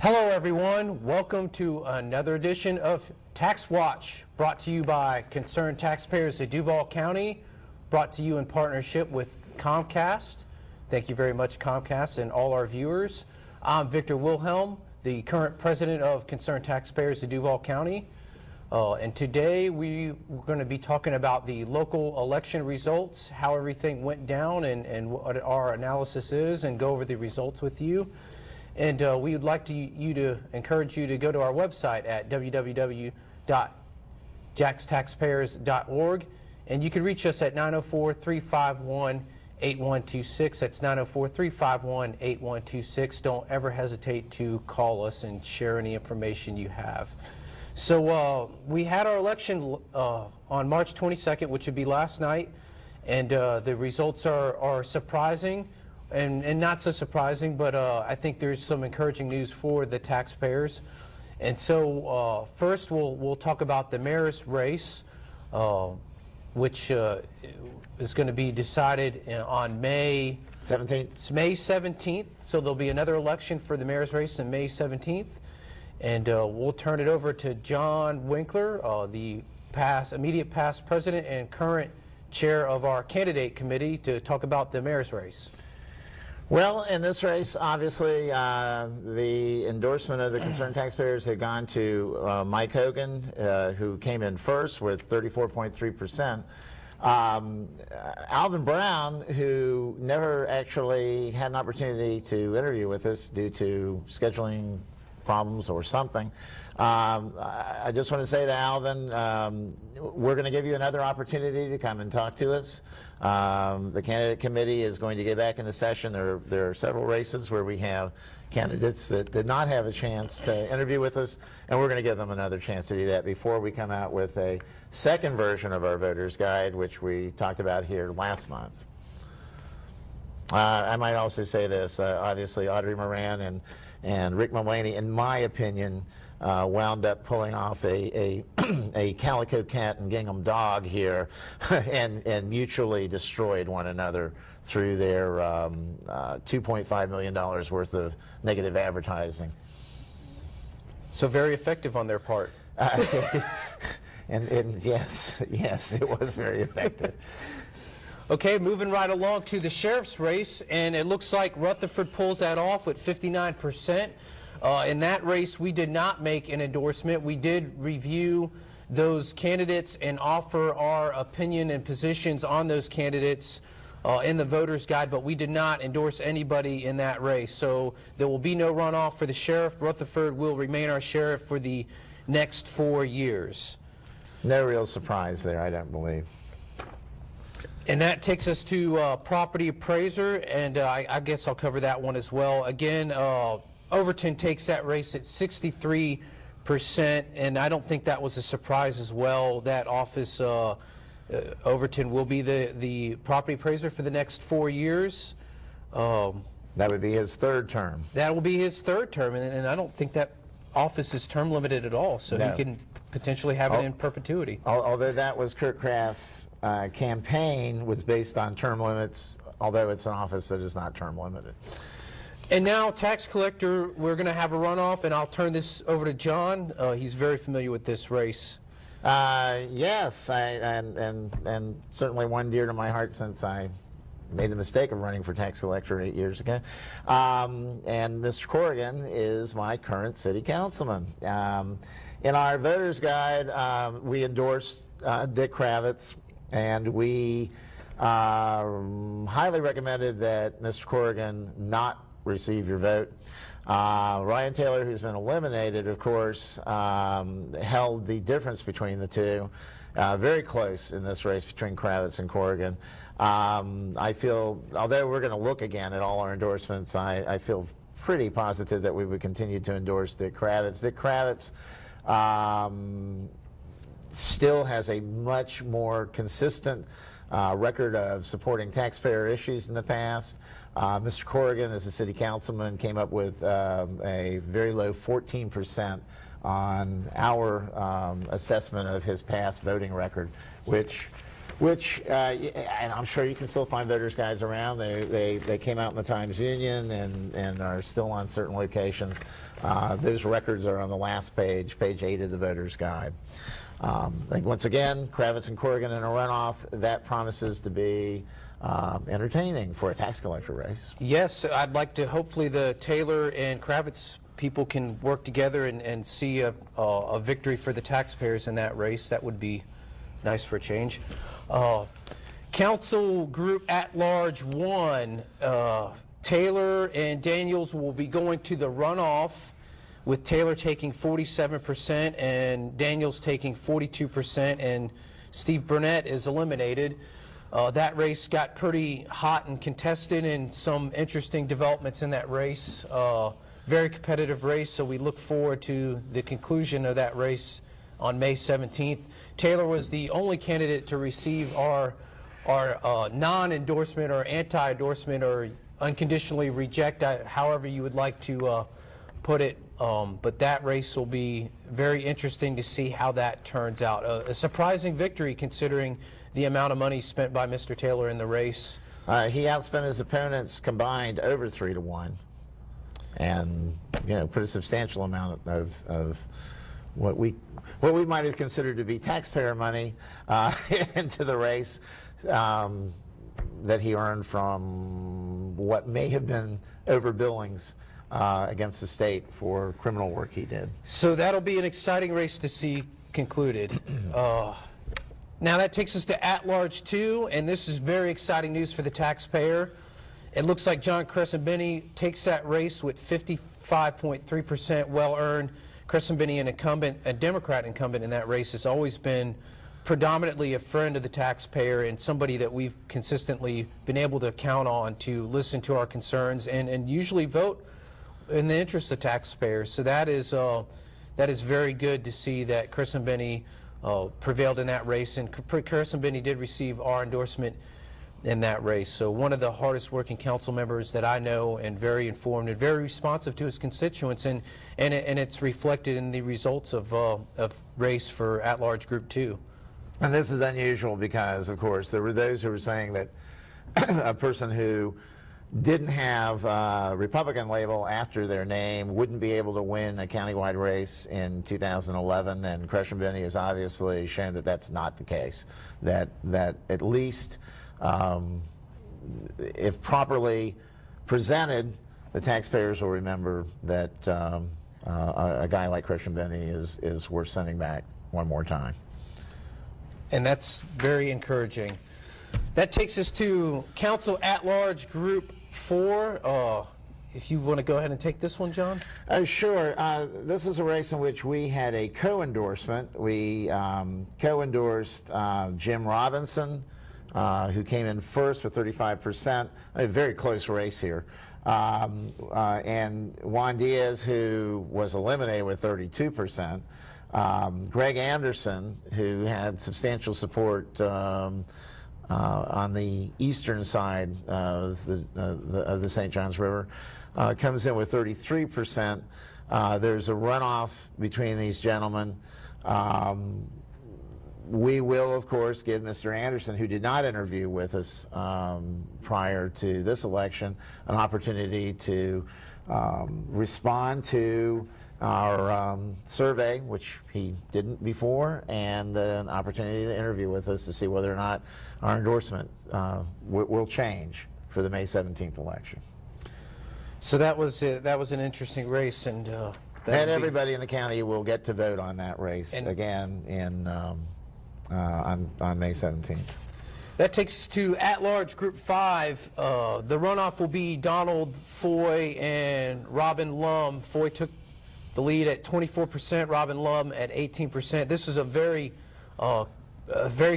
Hello everyone, welcome to another edition of Tax Watch, brought to you by concerned taxpayers of Duval County, brought to you in partnership with Comcast. Thank you very much, Comcast, and all our viewers. I'm Victor Wilhelm, the current president of Concerned Taxpayers of Duval County. And today we're going to be talking about the local election results, how everything went down and what our analysis is, and go over the results with you. And we would like to encourage you to go to our website at www.jaxtaxpayers.org, and you can reach us at 904-351-8126. That's 904-351-8126. Don't ever hesitate to call us and share any information you have. So we had our election on March 22nd, which would be last night, and the results are surprising. And not so surprising, but I think there's some encouraging news for the taxpayers. And so first we'll talk about the mayor's race, which is going to be decided on May 17th. It's May 17th, so there'll be another election for the mayor's race on May 17th. And we'll turn it over to John Winkler, the immediate past president and current chair of our candidate committee, to talk about the mayor's race. Well, in this race, obviously, the endorsement of the concerned taxpayers had gone to Mike Hogan, who came in first with 34.3%. Alvin Brown, who never actually had an opportunity to interview with us due to scheduling problems or something. I just want to say to Alvin, we're going to give you another opportunity to come and talk to us. The candidate committee is going to get back into session. There are several races where we have candidates that did not have a chance to interview with us, and we're going to give them another chance to do that before we come out with a second version of our voter's guide, which we talked about here last month. I might also say this, obviously Audrey Moran and Rick Mullaney, in my opinion, wound up pulling off a calico cat and gingham dog here and mutually destroyed one another through their $2.5 million worth of negative advertising. So very effective on their part. And yes, it was very effective. Okay, moving right along to the sheriff's race, and it looks like Rutherford pulls that off with 59%. In that race, we did not make an endorsement. We did review those candidates and offer our opinion and positions on those candidates in the voter's guide, but we did not endorse anybody in that race. So there will be no runoff for the sheriff. Rutherford will remain our sheriff for the next 4 years. No real surprise there, I don't believe. And that takes us to property appraiser, and I guess I'll cover that one as well. Again, Overton takes that race at 63%, and I don't think that was a surprise as well. That office, Overton, will be the property appraiser for the next 4 years. That would be his third term. That will be his third term, and I don't think that office is term limited at all, so no. He can potentially have it in perpetuity. Although that was Kurt Kraft's campaign was based on term limits, although it's an office that is not term limited. And now tax collector, we're going to have a runoff, and I'll turn this over to John. He's very familiar with this race. Yes, and certainly one dear to my heart since I made the mistake of running for tax collector 8 years ago. And Mr. Corrigan is my current city councilman. In our voter's guide, we endorsed Dick Kravitz, and we highly recommended that Mr. Corrigan not receive your vote. Ryan Taylor, who's been eliminated, of course, held the difference between the two. Very close in this race between Kravitz and Corrigan. I feel, although we're going to look again at all our endorsements, I feel pretty positive that we would continue to endorse Dick Kravitz. Dick Kravitz still has a much more consistent record of supporting taxpayer issues in the past. Mr. Corrigan, as a city councilman, came up with a very low 14% on our assessment of his past voting record, which which, and I'm sure you can still find voters' guides around. They came out in the Times-Union and are still on certain locations. Those records are on the last page, page 8 of the voters' guide. Like once again, Kravitz and Corrigan in a runoff. That promises to be entertaining for a tax collector race. Yes, I'd like to, hopefully the Taylor and Kravitz people can work together and see a victory for the taxpayers in that race. That would be nice for a change. Council Group at Large 1, Taylor and Daniels will be going to the runoff, with Taylor taking 47% and Daniels taking 42%, and Steve Burnett is eliminated. That race got pretty hot and contested, and some interesting developments in that race. Very competitive race, so we look forward to the conclusion of that race on May 17th. Taylor was the only candidate to receive our non-endorsement or anti-endorsement or unconditionally reject, however you would like to put it. But that race will be very interesting to see how that turns out. A surprising victory considering the amount of money spent by Mr. Taylor in the race. He outspent his opponents combined over 3-1, and put a substantial amount of what we might have considered to be taxpayer money into the race that he earned from what may have been overbillings against the state for criminal work he did. So that'll be an exciting race to see concluded. Now that takes us to At-Large 2, and this is very exciting news for the taxpayer. It looks like John Crescent-Benny takes that race with 55.3% well-earned. Crescent-Benny, an incumbent, a Democrat incumbent in that race, has always been predominantly a friend of the taxpayer and somebody that we've consistently been able to count on to listen to our concerns and usually vote in the interest of taxpayers. So that is very good to see that Crescent-Benny prevailed in that race, and Crescent-Benny did receive our endorsement in that race. So one of the hardest working council members that I know, and very informed and very responsive to his constituents, and it's reflected in the results of race for At-Large Group 2. And this is unusual because, of course, there were those who were saying that a person who didn't have a Republican label after their name wouldn't be able to win a countywide race in 2011, and Crescent-Benny has obviously shown that that's not the case, that at least if properly presented, the taxpayers will remember that a guy like Crescent-Benny is worth sending back one more time. And that's very encouraging. That takes us to Council At-Large Group 4. If you want to go ahead and take this one, John? Sure. This is a race in which we had a co-endorsement. We co-endorsed Jim Robinson, who came in first with 35%. A very close race here. And Juan Diaz, who was eliminated with 32%. Greg Anderson, who had substantial support on the eastern side of the St. Johns River, comes in with 33%. There's a runoff between these gentlemen. We will, of course, give Mr. Anderson, who did not interview with us prior to this election, an opportunity to respond to our survey, which he didn't before, and an opportunity to interview with us to see whether or not our endorsement will change for the May 17th election. So that was an interesting race, and everybody in the county will get to vote on that race again on May 17th. That takes us to At-Large Group 5. The runoff will be Donald Foy and Robin Lum. Foy took the lead at 24%, Robin Lum at 18%. This is a very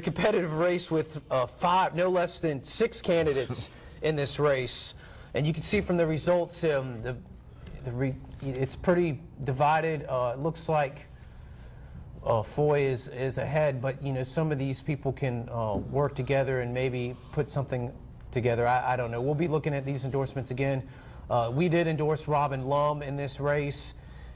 competitive race with no less than 6 candidates in this race. And you can see from the results, it's pretty divided. It looks like Foy is ahead, but some of these people can work together and maybe put something together. I don't know. We'll be looking at these endorsements again. We did endorse Robin Lum in this race,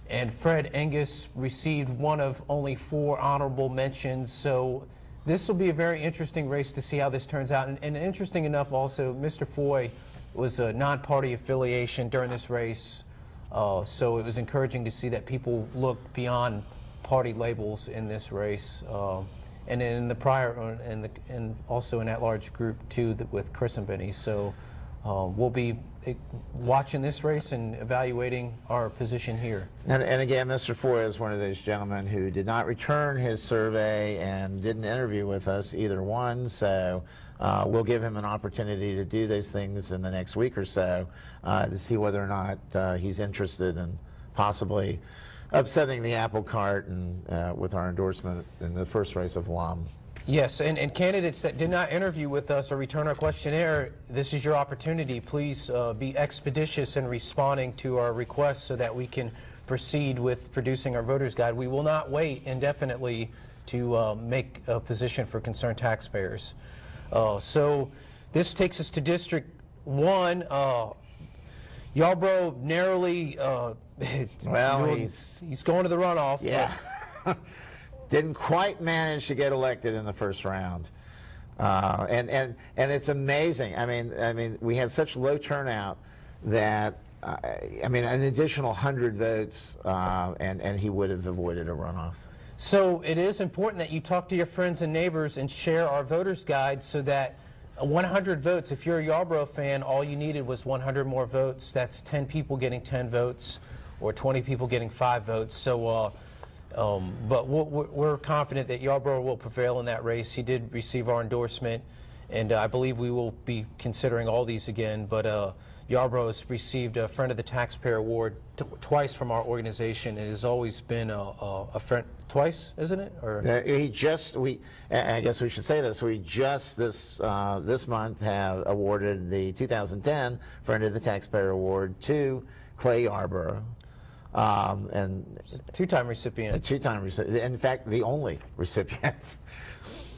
and Fred Angus received one of only 4 honorable mentions. So this will be a very interesting race to see how this turns out. And interesting enough also, Mr. Foy was a non-party affiliation during this race. So it was encouraging to see that people look beyond party labels in this race. And in the prior, and also in at-large group too, with Chris and Benny. So we'll be watching this race and evaluating our position here. And again, Mr. Foy is one of those gentlemen who did not return his survey and didn't interview with us, either one. So we'll give him an opportunity to do those things in the next week or so to see whether or not he's interested in possibly upsetting the apple cart and with our endorsement in the first race of Lum. Yes, and candidates that did not interview with us or return our questionnaire, this is your opportunity. Please be expeditious in responding to our requests so that we can proceed with producing our voter's guide. We will not wait indefinitely to make a position for concerned taxpayers. So this takes us to District 1. Yarbrough narrowly, well, he's going to the runoff. Yeah. Didn't quite manage to get elected in the first round. And it's amazing. I mean, we had such low turnout that, I mean, an additional 100 votes, and he would have avoided a runoff. So it is important that you talk to your friends and neighbors and share our voter's guide so that 100 votes, if you're a Yarbrough fan, all you needed was 100 more votes. That's 10 people getting 10 votes or 20 people getting 5 votes. So, but we're confident that Yarbrough will prevail in that race. He did receive our endorsement, and I believe we will be considering all these again. But Yarbrough has received a Friend of the Taxpayer Award twice from our organization. It has always been a friend. Twice, isn't it? Or I guess we should say this. We just this month have awarded the 2010 Friend of the Taxpayer Award to Clay Yarbrough, and two-time recipient. A two-time recipient. In fact, the only recipient.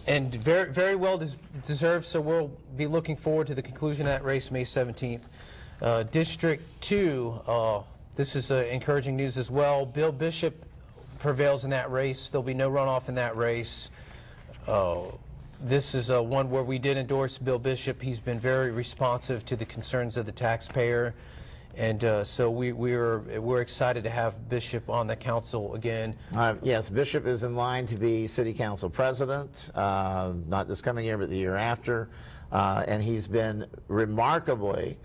And very, very well deserved. So we'll be looking forward to the conclusion of that race, May 17th. District 2. This is encouraging news as well. Bill Bishop prevails in that race. There'll be no runoff in that race. This is one where we did endorse Bill Bishop. He's been very responsive to the concerns of the taxpayer, and so we're excited to have Bishop on the council again. Yes, Bishop is in line to be City Council President, not this coming year, but the year after, and he's been remarkably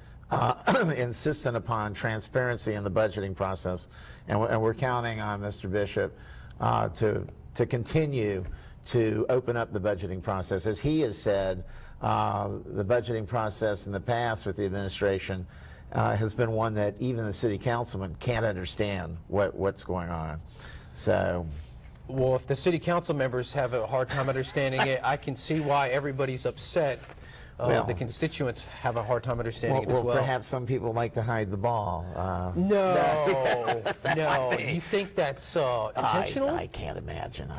insistent upon transparency in the budgeting process, and we're counting on Mr. Bishop to continue to open up the budgeting process. As he has said, the budgeting process in the past with the administration has been one that even the city councilman can't understand what's going on. So, well, if the city council members have a hard time understanding it, I can see why everybody's upset. Well, the constituents have a hard time understanding it as well. Perhaps some people like to hide the ball. No, no. You think that's intentional? I can't imagine.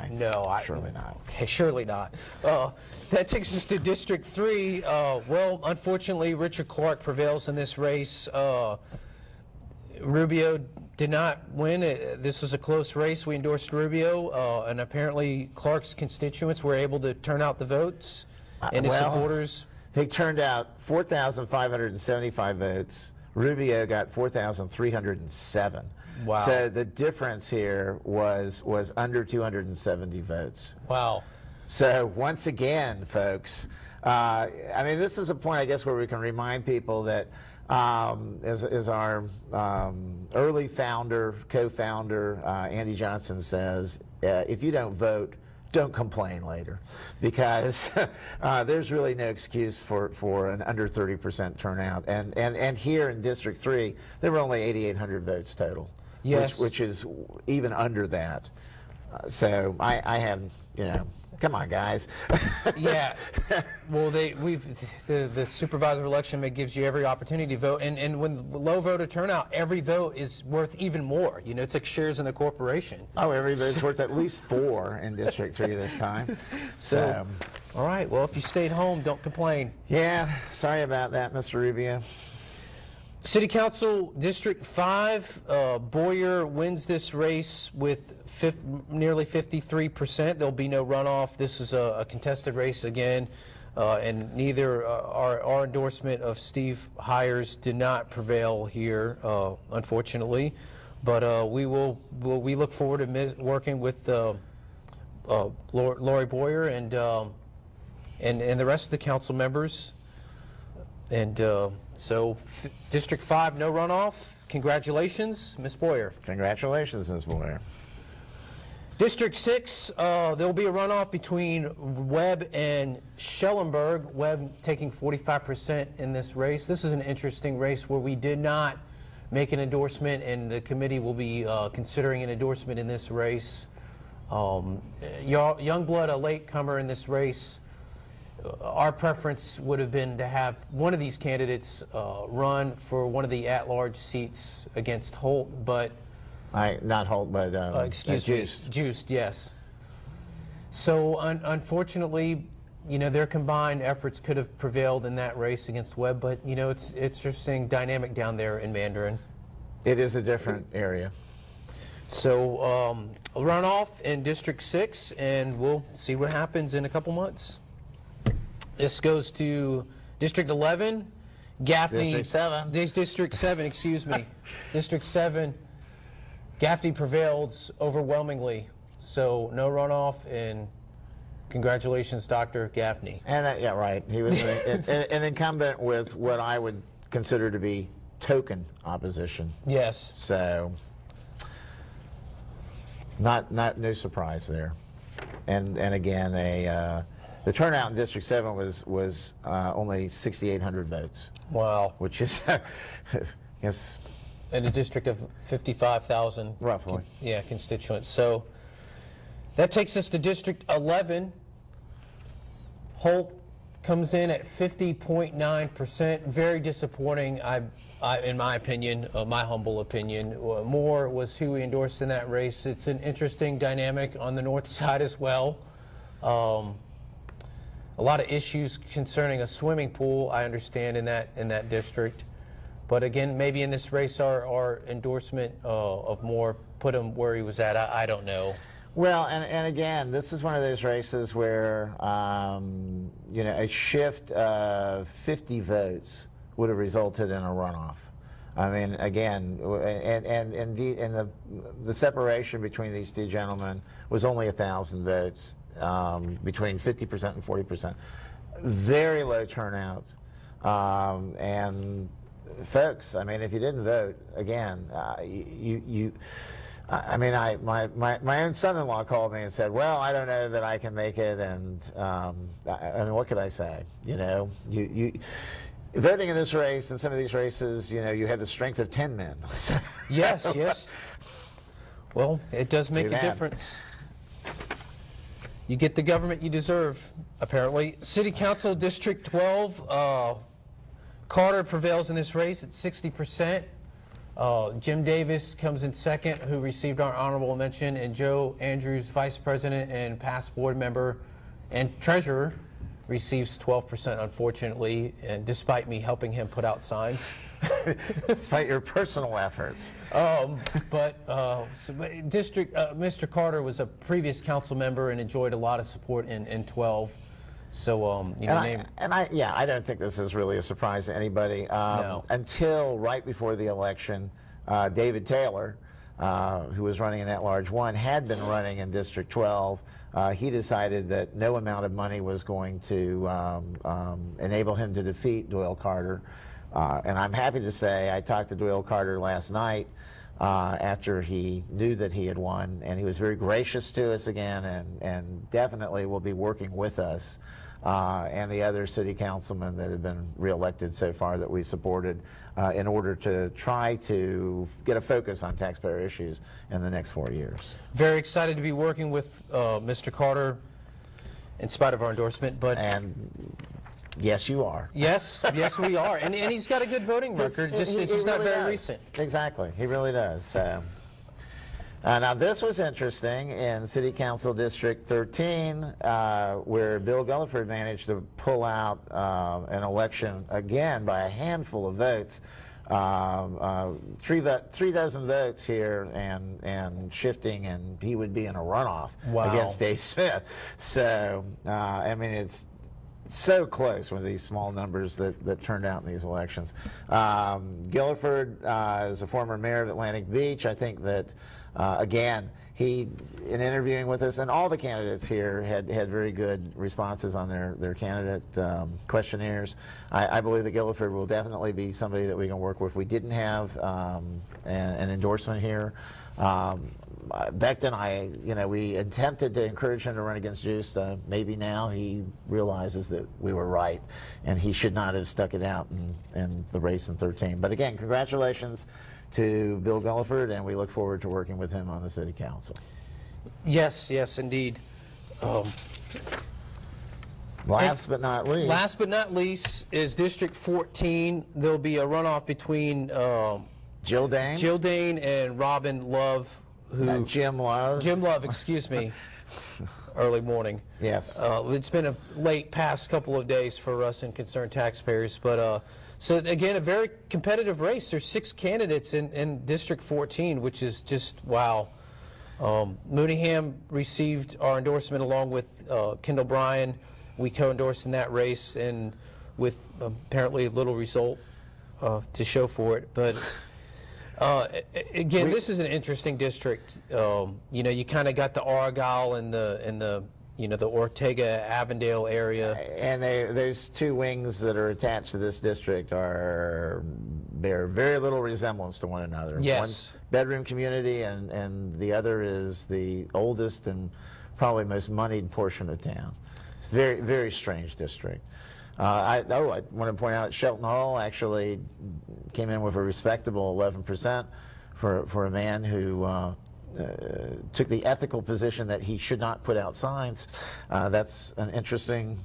Surely not. Okay, surely not. That takes us to District 3. Well, unfortunately, Richard Clark prevails in this race. Rubio did not win. This was a close race. We endorsed Rubio, and apparently Clark's constituents were able to turn out the votes, and his supporters. They turned out 4,575 votes. Rubio got 4,307. Wow. So the difference here was under 270 votes. Wow. So once again, folks, I mean, this is a point, I guess, where we can remind people that as our early founder, co-founder, Andy Johnson says, if you don't vote, don't complain later, because there's really no excuse for an under 30% turnout. And here in District 3, there were only 8,800 votes total, yes, which is even under that. So I have, you know, come on, guys. Yeah. Well, the supervisor election gives you every opportunity to vote, and when low voter turnout, every vote is worth even more. You know, it's like shares in the corporation. Oh, every vote's worth at least 4 in District 3 this time. So, all right. Well, if you stayed home, don't complain. Yeah. Sorry about that, Mr. Rubio. City Council District 5, Boyer wins this race with nearly 53%. There'll be no runoff. This is a contested race again, and neither our endorsement of Steve Hires did not prevail here, unfortunately. But we look forward to working with Lori Boyer and the rest of the council members. And so District 5, no runoff. Congratulations, Ms. Boyer. Congratulations, Ms. Boyer. District 6, there'll be a runoff between Webb and Schellenberg. Webb taking 45% in this race. This is an interesting race where we did not make an endorsement, and the committee will be considering an endorsement in this race. Youngblood, a latecomer in this race. Our preference would have been to have one of these candidates run for one of the at-large seats against Holt, but not Holt, but Juiced, yes. So unfortunately, you know, their combined efforts could have prevailed in that race against Webb, but you know, it's interesting dynamic down there in Mandarin. It is a different area. So a runoff in District 6, and we'll see what happens in a couple months. This goes to District 11, Gaffney. District 7. District 7, excuse me. District 7, Gaffney prevails overwhelmingly. So no runoff, and congratulations, Dr. Gaffney. And yeah, right. He was an incumbent with what I would consider to be token opposition. Yes. So no surprise there. And again, the turnout in District 7 was only 6,800 votes. Wow. Which is, yes. In a district of 55,000. Roughly. Constituents. So that takes us to District 11. Holt comes in at 50.9%. Very disappointing, in my opinion, my humble opinion. Moore was who we endorsed in that race. It's an interesting dynamic on the north side as well. A lot of issues concerning a swimming pool, I understand, in that district. But again, maybe in this race, our endorsement of Moore put him where he was at. I don't know. Well, and again, this is one of those races where you know, a shift of 50 votes would have resulted in a runoff. I mean, again, and the separation between these two gentlemen was only 1,000 votes. Between 50% and 40%. Very low turnout. And folks, I mean, if you didn't vote, again, my own son-in-law called me and said, well, I don't know that I can make it, and I mean, what could I say? You know, voting in this race and some of these races, you know, you have the strength of 10 men. Yes, yes. Well, it does make a difference. You get the government you deserve, apparently. City Council District 12, Carter prevails in this race at 60%. Jim Davis comes in second, who received our honorable mention, and Joe Andrews, vice president and past board member and treasurer, receives 12%, unfortunately, and despite me helping him put out signs. Despite your personal efforts. Mr. Carter was a previous council member and enjoyed a lot of support in 12. So, you know, I don't think this is really a surprise to anybody. No. Until right before the election, David Taylor, who was running in at-large 1, had been running in District 12. He decided that no amount of money was going to enable him to defeat Doyle Carter. And I'm happy to say I talked to Doyle Carter last night after he knew that he had won, and he was very gracious to us again, and definitely will be working with us and the other city councilmen that have been reelected so far that we supported in order to try to get a focus on taxpayer issues in the next 4 years. Very excited to be working with Mr. Carter in spite of our endorsement, but... Yes, you are. Yes, yes, we are. And he's got a good voting record. It's just not very recent. Exactly. He really does. So, now, this was interesting in City Council District 13, where Bill Gulliford managed to pull out an election, again, by a handful of votes three dozen votes here and shifting, and he would be in a runoff against Dave Smith. So, I mean, it's so close with these small numbers that turned out in these elections. Guilford is a former mayor of Atlantic Beach. I think that, again, he, in interviewing with us, and all the candidates here had very good responses on their candidate questionnaires. I believe that Guilford will definitely be somebody that we can work with. We didn't have an endorsement here. Beck and I, we attempted to encourage him to run against Juice. Maybe now he realizes that we were right, and he should not have stuck it out in the race in 13. But again, congratulations to Bill Gulliford, and we look forward to working with him on the City Council. Yes, yes, indeed. Last but not least is District 14. There'll be a runoff between Jill Dane and Robin Love. Jim Love, excuse me. Early morning. Yes. It's been a late past couple of days for us and concerned taxpayers, but so again, a very competitive race. There's 6 candidates in District 14, which is just wow. Mooneyham received our endorsement along with Kendall Bryan. We co-endorsed in that race, and with apparently little result to show for it. But again, this is an interesting district. You kind of got the Argyle and the the Ortega-Avondale area. And those 2 wings that are attached to this district bear very little resemblance to one another. Yes. One bedroom community, and the other is the oldest and probably most moneyed portion of town. It's a very, very strange district. I want to point out that Shelton Hall actually came in with a respectable 11% for a man who took the ethical position that he should not put out signs. That's an interesting,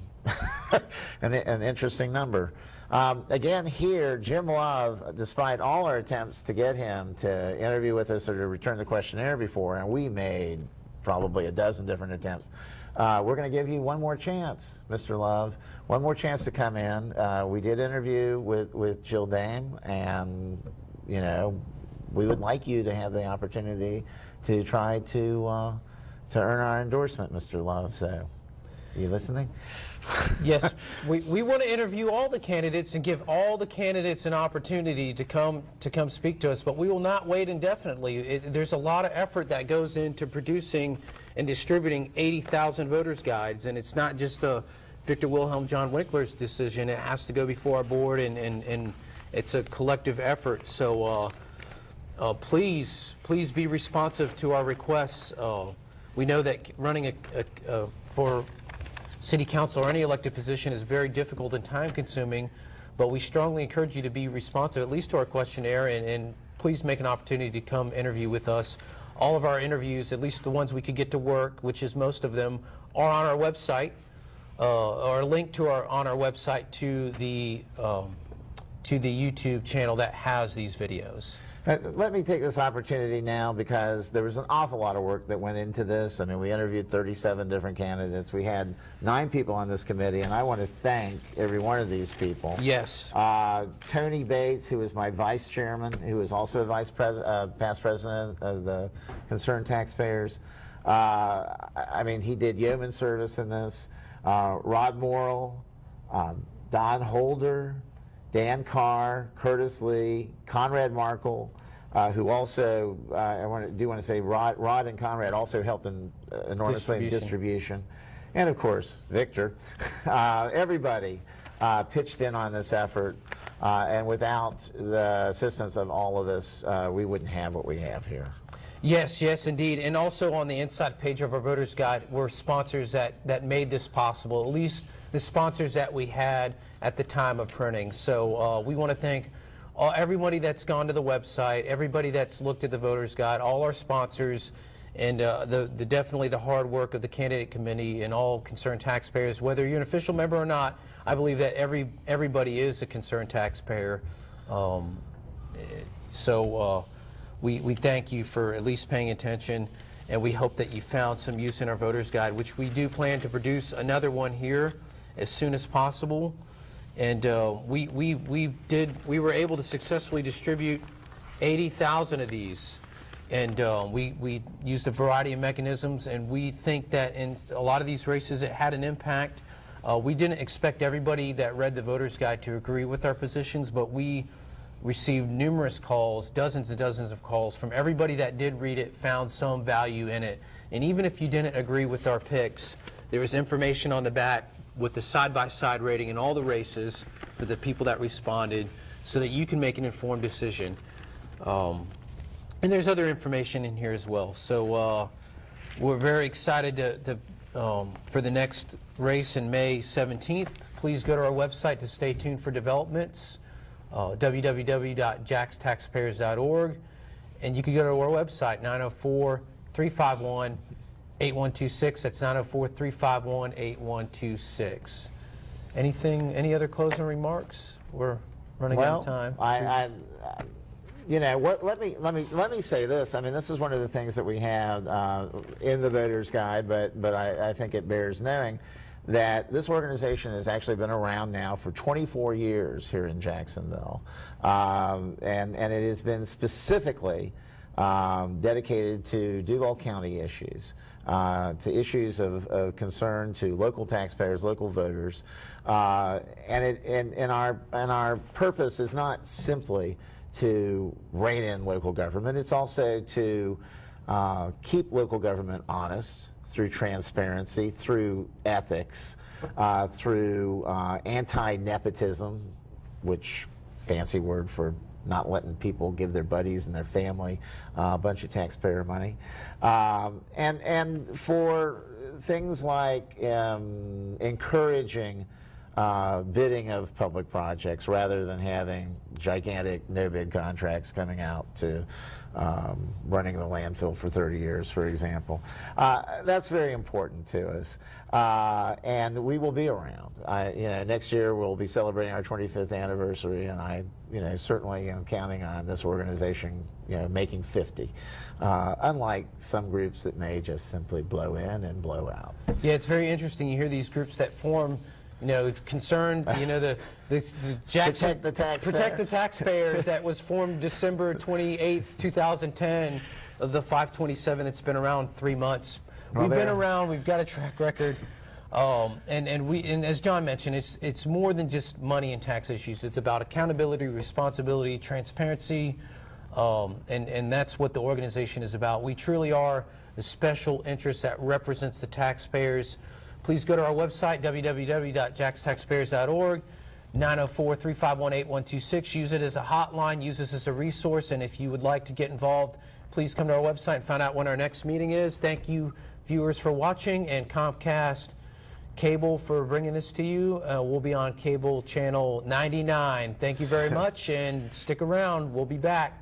an interesting number. Again, here, Jim Love, despite all our attempts to get him to interview with us or to return the questionnaire before, and we made probably a dozen different attempts, we're going to give you one more chance, Mr. Love, one more chance to come in. We did interview with Jill Dame, and we would like you to have the opportunity to try to earn our endorsement, Mr. Love. So, are you listening? Yes, we want to interview all the candidates and give all the candidates an opportunity to come speak to us, but we will not wait indefinitely. There's a lot of effort that goes into producing and distributing 80,000 voters' guides, and it's not just Victor Wilhelm, John Winkler's decision. It has to go before our board, and it's a collective effort. So please be responsive to our requests. We know that running for City Council or any elected position is very difficult and time-consuming, but we strongly encourage you to be responsive, at least to our questionnaire, and please make an opportunity to come interview with us. All of our interviews, at least the ones we could get to work, which is most of them, are on our website, or linked to on our website to the YouTube channel that has these videos. Let me take this opportunity now, because there was an awful lot of work that went into this. I mean, we interviewed 37 different candidates. We had 9 people on this committee, and I want to thank every one of these people. Yes. Tony Bates, who is my vice chairman, who is also a past president of the Concerned Taxpayers. I mean, he did yeoman service in this. Rod Morrill, Don Holder, Dan Carr, Curtis Lee, Conrad Markle, who also, I do want to say, Rod and Conrad also helped enormously in distribution. And of course, Victor. Everybody pitched in on this effort, and without the assistance of all of us, we wouldn't have what we have here. Yes, yes, indeed. And also on the inside page of our Voters Guide were sponsors that made this possible, at least the sponsors that we had at the time of printing. So we want to thank everybody that's gone to the website, everybody that's looked at the Voters Guide, all our sponsors, and definitely the hard work of the candidate committee and all concerned taxpayers. Whether you're an official member or not, I believe that everybody is a concerned taxpayer. We thank you for at least paying attention, and we hope that you found some use in our Voters Guide, which we do plan to produce another one here as soon as possible. And we were able to successfully distribute 80,000 of these. And we used a variety of mechanisms, and we think that in a lot of these races it had an impact. We didn't expect everybody that read the voter's guide to agree with our positions, but we received numerous calls, dozens and dozens of calls from everybody that did read it, found some value in it. And even if you didn't agree with our picks, there was information on the back with the side-by-side rating in all the races for the people that responded, so that you can make an informed decision. And there's other information in here as well. So we're very excited for the next race in May 17th. Please go to our website to stay tuned for developments, www.jackstaxpayers.org. And you can go to our website, 904-351-8126. That's 904-351-8126. Any other closing remarks? We're running out of time. You know what? Let me say this. I mean, this is one of the things that we have in the voter's guide, but I think it bears knowing that this organization has actually been around now for 24 years here in Jacksonville, and it has been specifically dedicated to Duval County issues, to issues of concern to local taxpayers, local voters, and our purpose is not simply to rein in local government. It's also to keep local government honest through transparency, through ethics, through anti-nepotism, which fancy word for not letting people give their buddies and their family a bunch of taxpayer money, and for things like encouraging bidding of public projects rather than having gigantic no-bid contracts coming out to running the landfill for 30 years, for example. That's very important to us, and we will be around. Next year we'll be celebrating our 25th anniversary, and I certainly am counting on this organization making 50, unlike some groups that may just simply blow in and blow out. Yeah, it's very interesting. You hear these groups that form concerned, the Jackson Protect the Taxpayers that was formed December 28th, 2010, of the 527 that's been around 3 months. We've been around, we've got a track record, and as John mentioned, it's more than just money and tax issues. It's about accountability, responsibility, transparency, and that's what the organization is about. We truly are the special interest that represents the taxpayers. Please go to our website, www.jackstaxpayers.org, 904-351-8126. Use it as a hotline, use this as a resource, and if you would like to get involved, please come to our website and find out when our next meeting is. Thank you, viewers, for watching, and Comcast Cable for bringing this to you. We'll be on cable channel 99. Thank you very much, and stick around. We'll be back.